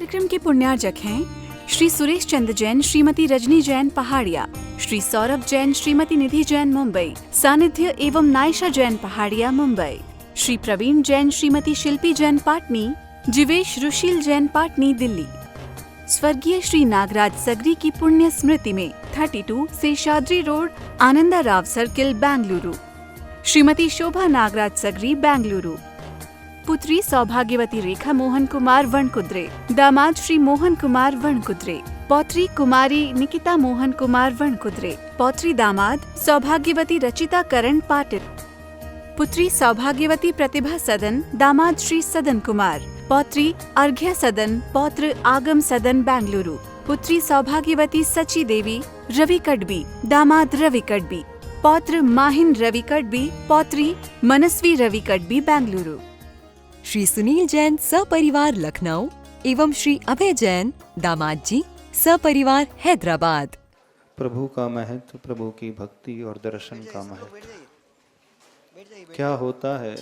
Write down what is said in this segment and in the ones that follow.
कार्यक्रम के पुण्यार्जक हैं श्री सुरेश चंद्र जैन, श्रीमती रजनी जैन पहाड़िया, श्री सौरभ जैन, श्रीमती निधि जैन मुंबई, सानिध्य एवं नायशा जैन पहाड़िया मुंबई, श्री प्रवीण जैन, श्रीमती शिल्पी जैन पाटनी, जीवेश रुशील जैन पाटनी दिल्ली। स्वर्गीय श्री नागराज सगरी की पुण्य स्मृति में 32 शेषाद्री रोड, आनंदा राव सर्किल, बेंगलुरु। श्रीमती शोभा नागराज सगरी, बेंगलुरु। पुत्री सौभाग्यवती रेखा मोहन कुमार वणकुद्रे, दामाद श्री मोहन कुमार वणकुद्रे, पौत्री कुमारी निकिता मोहन कुमार वणकुद्रे, पौत्री दामाद सौभाग्यवती रचिता करण पाटिल, पुत्री सौभाग्यवती प्रतिभा सदन, दामाद श्री सदन कुमार, पौत्री अर्घ्य सदन, पौत्र आगम सदन, बेंगलुरु, पुत्री सौभाग्यवती सची देवी रवि कड़बी, दामाद रवि कड़बी, पौत्र माहिन रवि कड़बी, पौत्री मनस्वी रवि कड़बी, बेंगलुरु। श्री सुनील जैन सपरिवार लखनऊ एवं श्री अभय जैन दामाद जी सपरिवार हैदराबाद। प्रभु का महत्व, प्रभु की भक्ति और दर्शन का महत्व क्या होता है,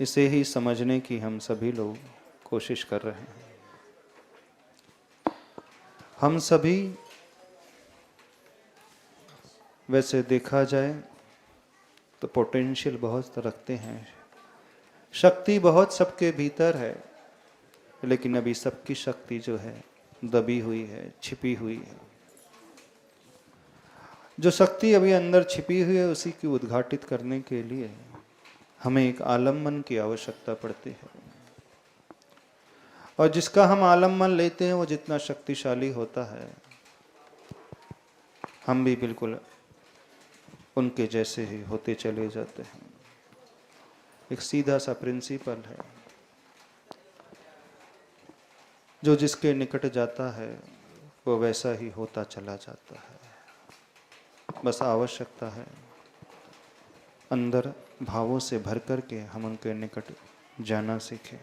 इसे ही समझने की हम सभी लोग कोशिश कर रहे हैं। हम सभी वैसे देखा जाए तो पोटेंशियल बहुत रखते हैं, शक्ति बहुत सबके भीतर है, लेकिन अभी सबकी शक्ति जो है दबी हुई है, छिपी हुई है। जो शक्ति अभी अंदर छिपी हुई है उसी की उद्घाटित करने के लिए हमें एक आलम्बन की आवश्यकता पड़ती है, और जिसका हम आलम्बन लेते हैं वो जितना शक्तिशाली होता है, हम भी बिल्कुल उनके जैसे ही होते चले जाते हैं। एक सीधा सा प्रिंसिपल है, जो जिसके निकट जाता है वो वैसा ही होता चला जाता है। बस आवश्यकता है अंदर भावों से भर कर के हम उनके निकट जाना सीखें,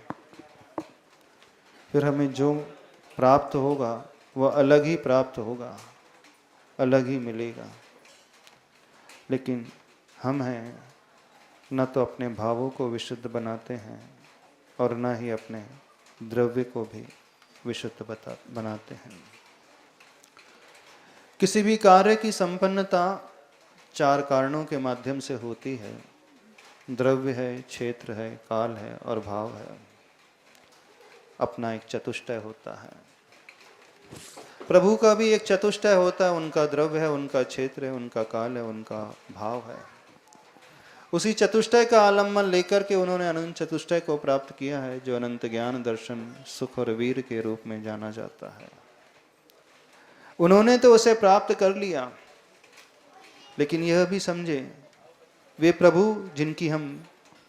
फिर हमें जो प्राप्त होगा वह अलग ही प्राप्त होगा, अलग ही मिलेगा। लेकिन हम हैं न तो अपने भावों को विशुद्ध बनाते हैं और न ही अपने द्रव्य को भी विशुद्ध बनाते हैं। किसी भी कार्य की संपन्नता 4 कारणों के माध्यम से होती है। द्रव्य है, क्षेत्र है, काल है और भाव है। अपना एक चतुष्टय होता है। प्रभु का भी एक चतुष्टय होता है, उनका द्रव्य है, उनका क्षेत्र है, उनका काल है, उनका भाव है। उसी चतुष्टय का आलम्बन लेकर के उन्होंने अनंत चतुष्टय को प्राप्त किया है, जो अनंत ज्ञान, दर्शन, सुख और वीर के रूप में जाना जाता है। उन्होंने तो उसे प्राप्त कर लिया, लेकिन यह भी समझे वे प्रभु जिनकी हम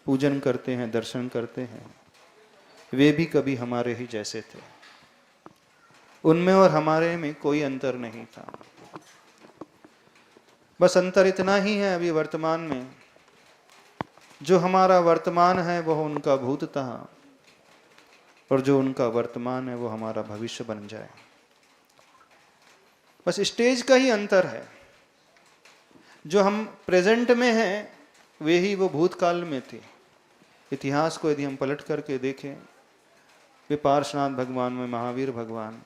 पूजन करते हैं, दर्शन करते हैं, वे भी कभी हमारे ही जैसे थे। उनमें और हमारे में कोई अंतर नहीं था। बस अंतर इतना ही है अभी वर्तमान में, जो हमारा वर्तमान है वह उनका भूत था, और जो उनका वर्तमान है वो हमारा भविष्य बन जाए। बस स्टेज का ही अंतर है। जो हम प्रेजेंट में हैं वे ही वो भूतकाल में थे। इतिहास को यदि हम पलट करके देखें, वे पार्श्वनाथ भगवान में महावीर भगवान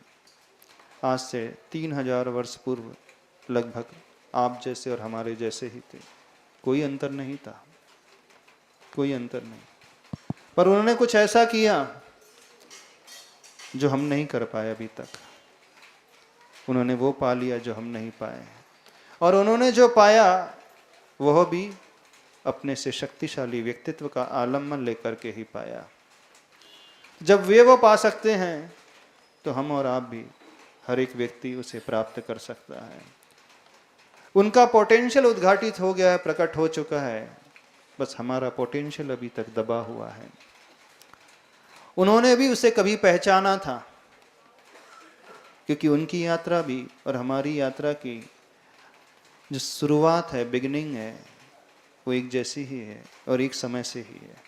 आज से 3000 वर्ष पूर्व लगभग आप जैसे और हमारे जैसे ही थे। कोई अंतर नहीं था, कोई अंतर नहीं। पर उन्होंने कुछ ऐसा किया जो हम नहीं कर पाए अभी तक। उन्होंने वो पा लिया जो हम नहीं पाए, और उन्होंने जो पाया वह भी अपने से शक्तिशाली व्यक्तित्व का आलम्बन लेकर के ही पाया। जब वे वो पा सकते हैं तो हम और आप भी, हर एक व्यक्ति उसे प्राप्त कर सकता है। उनका पोटेंशियल उद्घाटित हो गया है, प्रकट हो चुका है। बस हमारा पोटेंशियल अभी तक दबा हुआ है। उन्होंने भी उसे कभी पहचाना था, क्योंकि उनकी यात्रा भी और हमारी यात्रा की जो शुरुआत है, बिगिनिंग है, वो एक जैसी ही है और एक समय से ही है।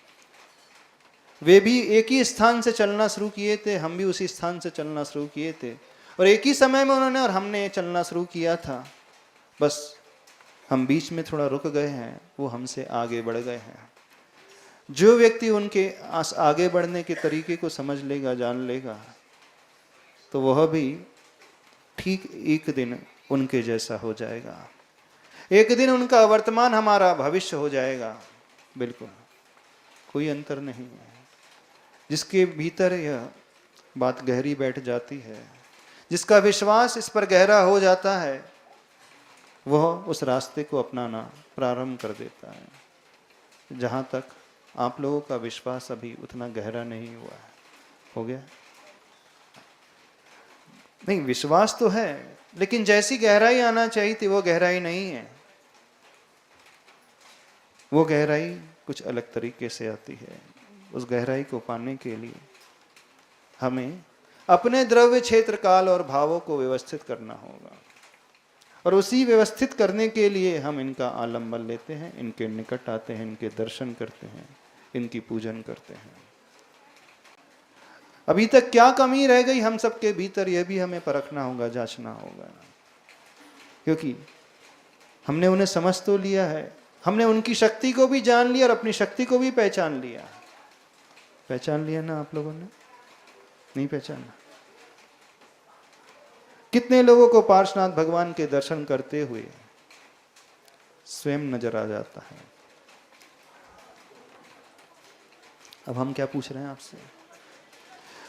वे भी एक ही स्थान से चलना शुरू किए थे, हम भी उसी स्थान से चलना शुरू किए थे, और एक ही समय में उन्होंने और हमने चलना शुरू किया था। बस हम बीच में थोड़ा रुक गए हैं, वो हमसे आगे बढ़ गए हैं। जो व्यक्ति उनके आगे बढ़ने के तरीके को समझ लेगा, जान लेगा, तो वह भी ठीक एक दिन उनके जैसा हो जाएगा। एक दिन उनका वर्तमान हमारा भविष्य हो जाएगा। बिल्कुल कोई अंतर नहीं है। जिसके भीतर यह बात गहरी बैठ जाती है, जिसका विश्वास इस पर गहरा हो जाता है, वह उस रास्ते को अपनाना प्रारंभ कर देता है। जहाँ तक आप लोगों का विश्वास अभी उतना गहरा नहीं हुआ है। हो गया? नहीं, विश्वास तो है, लेकिन जैसी गहराई आना चाहिए थी वो गहराई नहीं है। वो गहराई कुछ अलग तरीके से आती है। उस गहराई को पाने के लिए हमें अपने द्रव्य क्षेत्र काल और भावों को व्यवस्थित करना होगा, और उसी व्यवस्थित करने के लिए हम इनका आलंबन लेते हैं, इनके निकट आते हैं, इनके दर्शन करते हैं, इनकी पूजन करते हैं। अभी तक क्या कमी रह गई हम सबके भीतर, यह भी हमें परखना होगा, जांचना होगा। क्योंकि हमने उन्हें समझ तो लिया है, हमने उनकी शक्ति को भी जान लिया और अपनी शक्ति को भी पहचान लिया। पहचान लिया ना आप लोगों ने? नहीं पहचाना? कितने लोगों को पार्श्वनाथ भगवान के दर्शन करते हुए स्वयं नजर आ जाता है। अब हम क्या पूछ रहे हैं आपसे?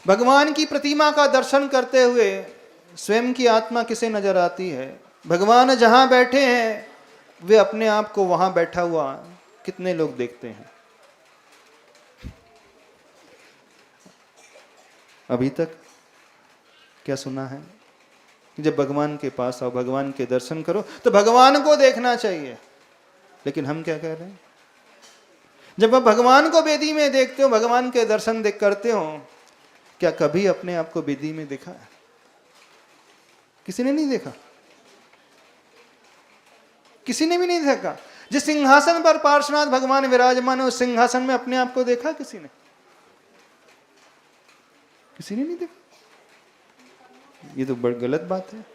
भगवान की प्रतिमा का दर्शन करते हुए स्वयं की आत्मा किसे नजर आती है? भगवान जहां बैठे हैं वे अपने आप को वहां बैठा हुआ कितने लोग देखते हैं? अभी तक क्या सुना है? जब भगवान के पास आओ, भगवान के दर्शन करो, तो भगवान को देखना चाहिए। लेकिन हम क्या कह रहे हैं? जब आप भगवान को वेदी में देखते हो, भगवान के दर्शन देख करते हो, क्या कभी अपने आप को वेदी में देखा है? किसी ने नहीं देखा। किसी ने भी नहीं देखा। जिस सिंहासन पर पार्श्वनाथ भगवान विराजमान है, उस सिंहासन में अपने आप को देखा किसी ने? किसी ने नहीं देखा। ये तो बड़ी गलत बात है।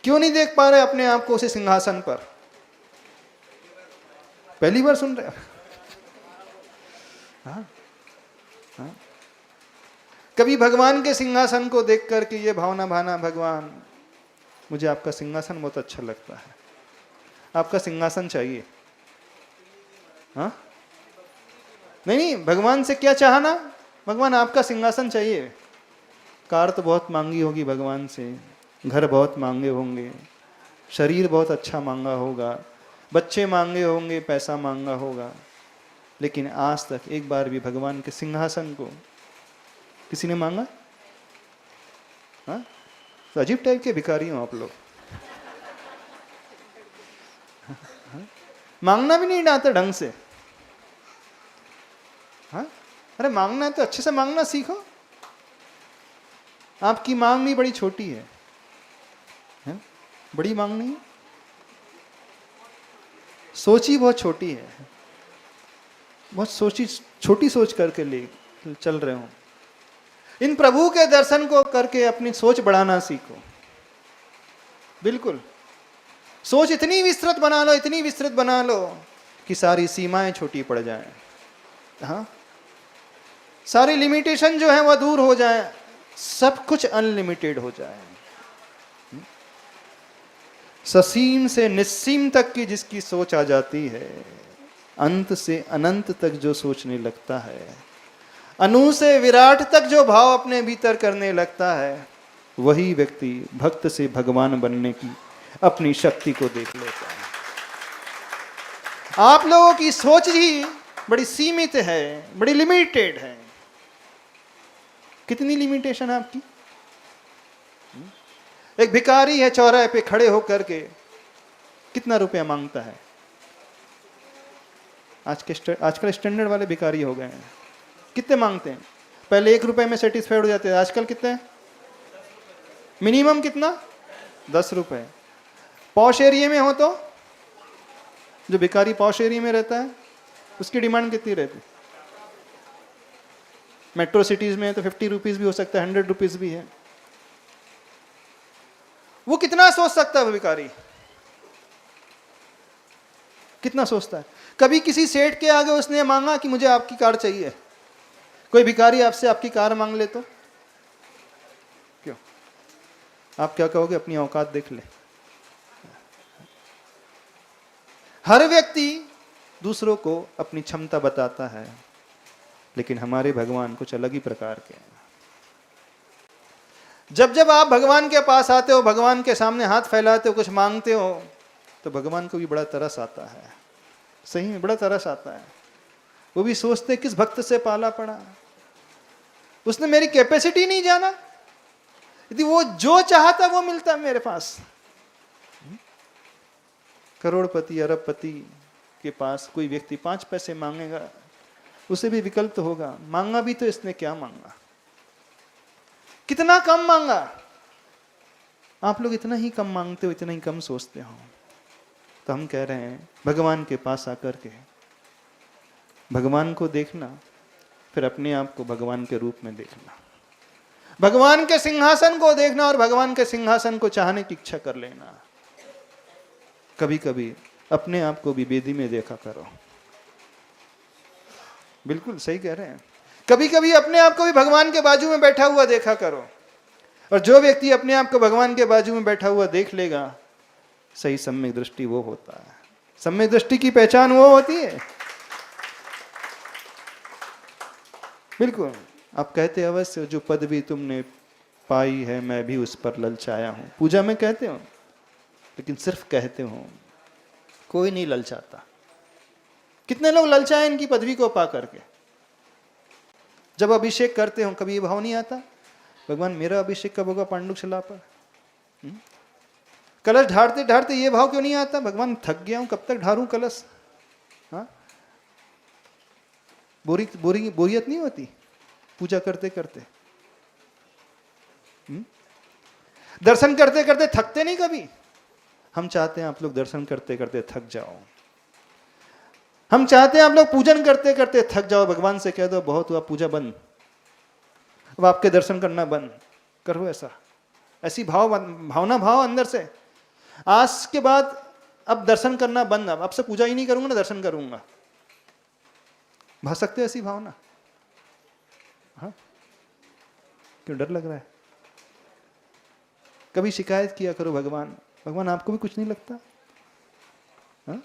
क्यों नहीं देख पा रहे अपने आप को उसी सिंहासन पर? पहली बार सुन रहे हो? हाँ? हाँ? कभी भगवान के सिंहासन को देख करके ये भावना भाना, भगवान मुझे आपका सिंहासन बहुत अच्छा लगता है, आपका सिंहासन चाहिए। हाँ? नहीं, भगवान से क्या चाहना? भगवान आपका सिंहासन चाहिए। कार तो बहुत मांगी होगी भगवान से, घर बहुत मांगे होंगे, शरीर बहुत अच्छा मांगा होगा, बच्चे मांगे होंगे, पैसा मांगा होगा, लेकिन आज तक एक बार भी भगवान के सिंहासन को किसी ने मांगा? हाँ? तो अजीब टाइप के भिखारी हो आप लोग। मांगना भी नहीं आता ढंग से। हाँ? अरे मांगना है तो अच्छे से मांगना सीखो। आपकी मांग भी बड़ी छोटी है, है? बड़ी मांग नहीं है, सोची बहुत छोटी है। बहुत सोची, छोटी सोच करके ले चल रहे हो। इन प्रभु के दर्शन को करके अपनी सोच बढ़ाना सीखो। बिल्कुल सोच इतनी विस्तृत बना लो, इतनी विस्तृत बना लो कि सारी सीमाएं छोटी पड़ जाएं। हाँ, सारी लिमिटेशन जो है वह दूर हो जाए, सब कुछ अनलिमिटेड हो जाए। ससीम से निस्सीम तक की जिसकी सोच आ जाती है, अंत से अनंत तक जो सोचने लगता है, अनु से विराट तक जो भाव अपने भीतर करने लगता है, वही व्यक्ति भक्त से भगवान बनने की अपनी शक्ति को देख लेता है। आप लोगों की सोच ही बड़ी सीमित है, बड़ी लिमिटेड है। कितनी लिमिटेशन है आपकी? एक भिखारी है चौराहे पे खड़े होकर के कितना रुपया मांगता है? आजकल स्टैंडर्ड वाले भिखारी हो गए हैं। कितने मांगते हैं? पहले 1 रुपए में सेटिस्फाइड हो जाते हैं, आजकल कितने? मिनिमम कितना? 10 रुपए। पॉश एरिया में हो तो, जो भिखारी पॉश एरिया में रहता है उसकी डिमांड कितनी रहती? मेट्रो सिटीज में तो 50 रुपीज भी हो सकता है, 100 रुपीज भी है। वो कितना सोच सकता है? भिखारी कितना सोचता है? कभी किसी सेठ के आगे उसने मांगा कि मुझे आपकी कार चाहिए? कोई भिखारी आपसे आपकी कार मांग ले तो आप क्या कहोगे? अपनी औकात देख ले। हर व्यक्ति दूसरों को अपनी क्षमता बताता है, लेकिन हमारे भगवान कुछ अलग ही प्रकार के हैं। जब जब आप भगवान के पास आते हो, भगवान के सामने हाथ फैलाते हो, कुछ मांगते हो, तो भगवान को भी बड़ा तरस आता है। सही में बड़ा तरस आता है। वो भी सोचते किस भक्त से पाला पड़ा, उसने मेरी कैपेसिटी नहीं जाना, यदि वो जो चाहता वो मिलता मेरे पास। करोड़पति अरबपति के पास कोई व्यक्ति 5 पैसे मांगेगा, उसे भी विकल्प तो होगा, मांगा भी तो इसने क्या मांगा, कितना कम मांगा। आप लोग इतना ही कम मांगते हो, इतना ही कम सोचते हो। तो हम कह रहे हैं भगवान के पास आकर के भगवान को देखना, फिर अपने आप को भगवान के रूप में देखना, भगवान के सिंहासन को देखना और भगवान के सिंहासन को चाहने की इच्छा कर लेना। कभी कभी अपने आप को भी वेदी में देखा करो। बिल्कुल सही कह रहे हैं। कभी कभी अपने आप को भी भगवान के बाजू में बैठा हुआ देखा करो। और जो व्यक्ति अपने आप को भगवान के बाजू में बैठा हुआ देख लेगा, सही सम्यक दृष्टि वो होता है। सम्यक दृष्टि की पहचान वो होती है। बिल्कुल। आप कहते अवश्य, जो पदवी तुमने पाई है मैं भी उस पर ललचाया हूं। पूजा में कहते हो, लेकिन सिर्फ कहते हो, कोई नहीं ललचाता। कितने लोग ललचाए इनकी पदवी को पा करके। जब अभिषेक करते हो, कभी ये भाव नहीं आता, भगवान मेरा अभिषेक कब होगा पांडुक शिला पर? कलश ढारते ढारते ये भाव क्यों नहीं आता, भगवान थक गया हूं, कब तक ढारूं कलश? हाँ, बोरियत नहीं होती पूजा करते करते? दर्शन करते करते थकते नहीं कभी? हम चाहते हैं आप लोग दर्शन करते करते थक जाओ। हम चाहते हैं आप लोग पूजन करते करते थक जाओ। भगवान से कह दो बहुत हुआ, पूजा बंद, अब आपके दर्शन करना बंद करो। ऐसी भावना भाव अंदर से, आज के बाद अब दर्शन करना बंद, अब से पूजा ही नहीं करूंगा ना, दर्शन करूंगा। भा सकते ऐसी भावना? हाँ, क्यों डर लग रहा है? कभी शिकायत किया करो भगवान आपको भी कुछ नहीं लगता? हाँ?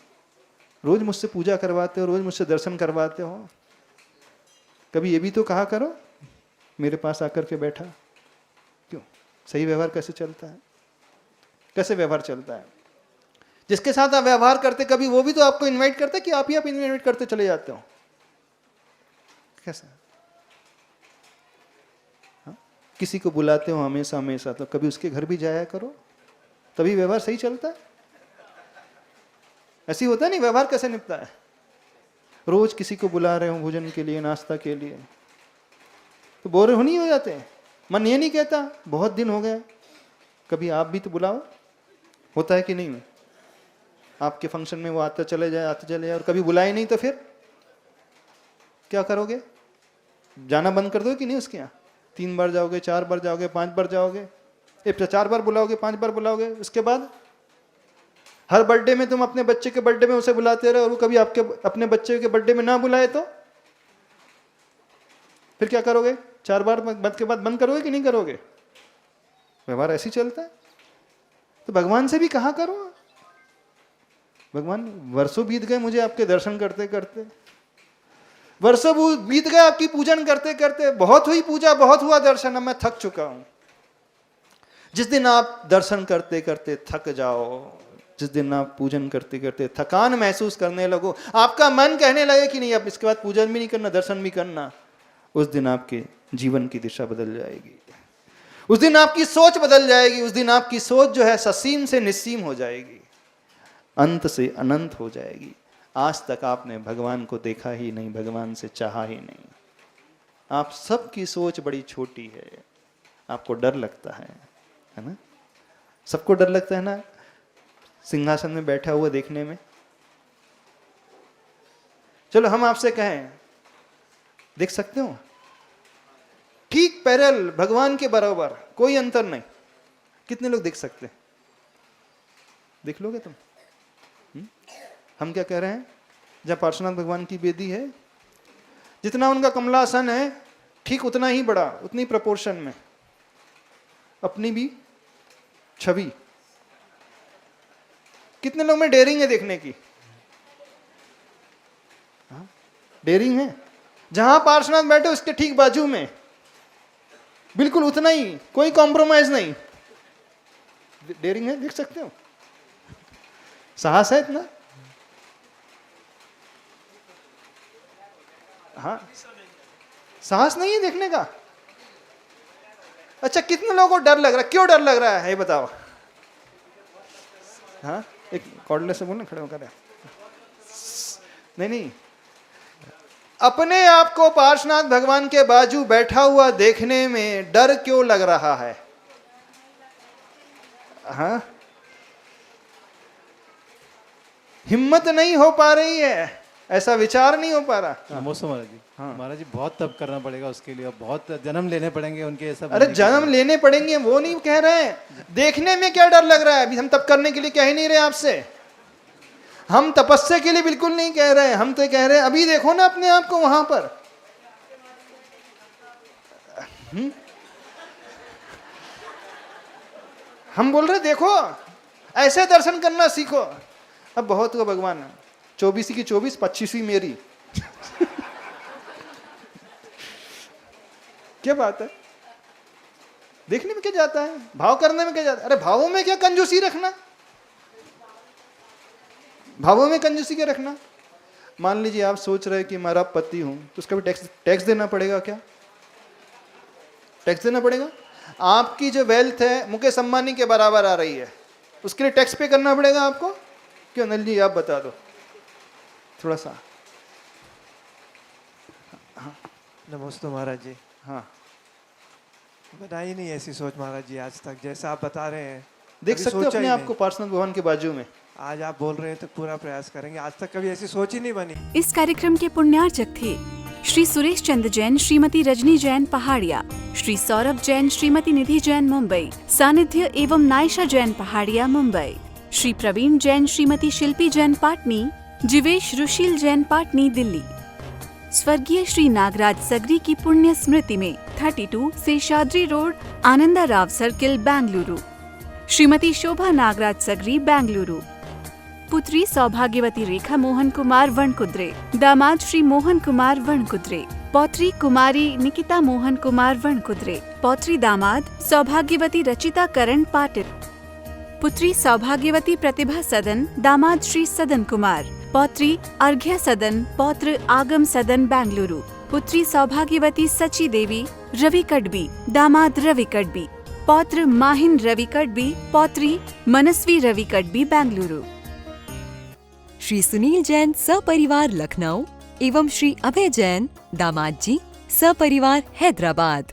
रोज मुझसे पूजा करवाते हो, रोज मुझसे दर्शन करवाते हो, कभी ये भी तो कहा करो मेरे पास आकर के बैठा। क्यों? सही व्यवहार कैसे चलता है? कैसे व्यवहार चलता है? जिसके साथ आप व्यवहार करते, कभी वो भी तो आपको इनवाइट करते कि आप ही आप इनवाइट करते चले जाते हो? कैसा? हाँ? किसी को बुलाते हो हमेशा हमेशा, तो कभी उसके घर भी जाया करो, तभी व्यवहार सही चलता है। ऐसी होता है नहीं, व्यवहार कैसे निपटा है? रोज किसी को बुला रहे हो भोजन के लिए, नाश्ता के लिए, तो बोर हो नहीं हो जाते? मन ये नहीं कहता बहुत दिन हो गए, कभी आप भी तो बुलाओ। होता है कि नहीं? आपके फंक्शन में वो आते चले जाए और कभी बुलाए नहीं, तो फिर क्या करोगे? जाना बंद कर दो कि नहीं उसके यहाँ? 3 बार जाओगे, 4 बार जाओगे, 5 बार जाओगे, 4 बार बुलाओगे, 5 बार बुलाओगे, उसके बाद हर बर्थडे में तुम अपने बच्चे के बर्थडे में उसे बुलाते रहे और वो कभी आपके अपने बच्चे के बर्थडे में ना बुलाए, तो फिर क्या करोगे? 4 बार बाद के बाद बंद करोगे कि नहीं करोगे? व्यवहार ऐसे चलता है। तो भगवान से भी कहा करो, भगवान वर्षों बीत गए मुझे आपके दर्शन करते करते, वर्षों बीत गए आपकी पूजन करते करते, बहुत हुई पूजा, बहुत हुआ दर्शन, अब मैं थक चुका हूं। जिस दिन आप दर्शन करते करते थक जाओ, जिस दिन आप पूजन करते करते थकान महसूस करने लगो, आपका मन कहने लगे कि नहीं अब इसके बाद पूजन भी नहीं करना, दर्शन भी करना, उस दिन आपके जीवन की दिशा बदल जाएगी। उस दिन आपकी सोच बदल जाएगी। उस दिन आपकी सोच जो है ससीम से निस्सीम हो जाएगी, अंत से अनंत हो जाएगी। आज तक आपने भगवान को देखा ही नहीं, भगवान से चाहा ही नहीं। आप सबकी सोच बड़ी छोटी है, आपको डर लगता है ना? सबको डर लगता है ना सिंहासन में बैठा हुआ देखने में। चलो हम आपसे कहें, देख सकते हो? ठीक पैरेलल, भगवान के बराबर, कोई अंतर नहीं। कितने लोग देख सकते हैं? देख लोगे तुम? हम क्या कह रहे हैं? जब पार्श्वनाथ भगवान की वेदी है, जितना उनका कमलासन है ठीक उतना ही बड़ा, उतनी प्रपोर्शन में अपनी भी छवि। कितने लोग में डेयरिंग है देखने की? हाँ? डेयरिंग है। जहां पार्श्वनाथ बैठे उसके ठीक बाजू में बिल्कुल उतना ही, कोई कॉम्प्रोमाइज नहीं। डेयरिंग है, देख सकते हो? साहस है इतना? हाँ, साहस नहीं है देखने का। अच्छा, कितने लोगों को डर लग रहा है? क्यों डर लग रहा है ये बताओ। हाँ, एक कॉर्डलेस से बोलना, खड़े होकर। नहीं, अपने आप को पार्श्वनाथ भगवान के बाजू बैठा हुआ देखने में डर क्यों लग रहा है? हाँ, हिम्मत नहीं हो पा रही है, ऐसा विचार नहीं हो पा रहा। नमस्ते महाराज जी। हाँ। महाराज जी, बहुत तप करना पड़ेगा उसके लिए, बहुत जन्म लेने पड़ेंगे उनके ऐसा। अरे जन्म लेने पड़ेंगे वो नहीं कह रहे हैं, देखने में क्या डर लग रहा है? अभी हम तप करने के लिए कह ही नहीं रहे आपसे, हम तपस्या के लिए बिल्कुल नहीं कह रहे हैं। हम तो कह रहे हैं अभी देखो ना अपने आप को वहां पर। हम बोल रहे देखो, ऐसे दर्शन करना सीखो। अब बहुत हुआ भगवान, 24 की 24, 25वीं मेरी। क्या बात है? देखने में क्या जाता है, भाव करने में क्या जाता है? अरे भावों में क्या कंजूसी रखना, भावों में कंजूसी क्या रखना? मान लीजिए आप सोच रहे कि मेरा पति हूं तो उसका भी टैक्स देना पड़ेगा क्या? टैक्स देना पड़ेगा। आपकी जो वेल्थ है मुकेश अंबानी के बराबर आ रही है, उसके लिए टैक्स पे करना पड़ेगा आपको? क्यों अनिल जी, आप बता दो थोड़ा सा। नमस्ते महाराज जी। हाँ, बनाई नहीं ऐसी सोच महाराज जी आज तक, जैसा आप बता रहे हैं। देख कभी सकते हो सोचा अपने ही आप को पार्श्वनाथ भगवान के बाजू में। आज आप बोल रहे हैं तो पूरा प्रयास करेंगे। आज तक कभी ऐसी सोच ही नहीं बनी। इस कार्यक्रम के पुण्यार्चक थे श्री सुरेश चंद्र जैन, श्रीमती रजनी जैन पहाड़िया, श्री सौरभ जैन, श्रीमती निधि जैन मुंबई, सानिध्य एवं नायशा जैन पहाड़िया मुंबई, श्री प्रवीण जैन, श्रीमती शिल्पी जैन पाटनी, जीवेश रुशील जैन पाटनी दिल्ली। स्वर्गीय श्री नागराज सगरी की पुण्य स्मृति में 32 शेषाद्री रोड, आनंदा राव सर्किल, बेंगलुरु। श्रीमती शोभा नागराज सगरी, बेंगलुरु। पुत्री सौभाग्यवती रेखा मोहन कुमार वणकुद्रे, दामाद श्री मोहन कुमार वणकुद्रे, पौत्री कुमारी निकिता मोहन कुमार वणकुद्रे, पौत्री दामाद सौभाग्यवती रचिता करण पाटिल, पुत्री सौभाग्यवती प्रतिभा सदन, दामाद श्री सदन कुमार, पौत्री अर्घ्य सदन, पौत्र आगम सदन, बेंगलुरु, पुत्री सौभाग्यवती सची देवी रवि कड़बी, दामाद रवि कड़बी, पौत्र माहिन रवि कड़बी, पौत्री मनस्वी रवि कड़बी, बेंगलुरु। श्री सुनील जैन सपरिवार लखनऊ एवं श्री अभय जैन दामाद जी सपरिवार हैदराबाद।